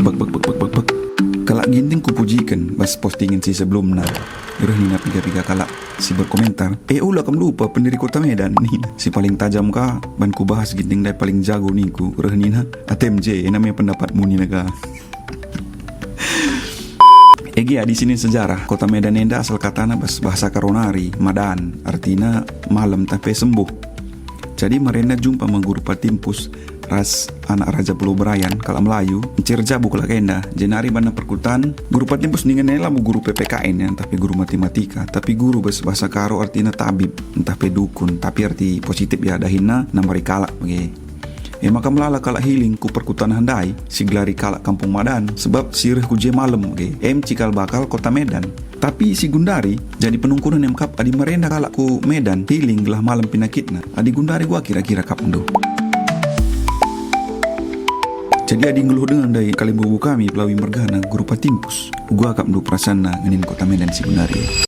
Bak bak bak bak bak bak. Kalak ginting ku pujikan bas postingan si sebelumnya. Irah nina piga-piga kalak si berkomentar. Ulah kamu lupa pendiri kota Medan nih. Si paling tajam kah? Ban ku bahas ginting dai paling jago nih ku. Irah nina ATMJ namanya pendapatmu nih naga. Di sini sejarah kota Medan enda asal katana bahasa Karonari, Madan, artinya malam tapi sembuh. Jadi merenda jumpa mengguru patimpus ras anak Raja Pulau Berayan kalau Melayu cerja bukla kenda jenari bana perkutan guru patimpus ningan nela mu guru PPKN ya tapi guru matematika tapi guru bahasa Karo artinya tabib entah pedukun tapi arti positif ya dahina namari kalak bagi. Maka melala kalak healing ku perkutan handai siglari kalak kampung Madan sebab sirih ku je malam cikal bakal kota Medan. Tapi si Gundari jadi penungkunan yang kap adi merenda kalak ku Medan healing gelah malam pinakitna. Adi Gundari gua kira-kira kap endo. Jadi adi ngeluh dengan dari kalimbubu kami pelawi mergana guru patimpus. Gua kap endo prasana ngenin kota Medan si Gundari.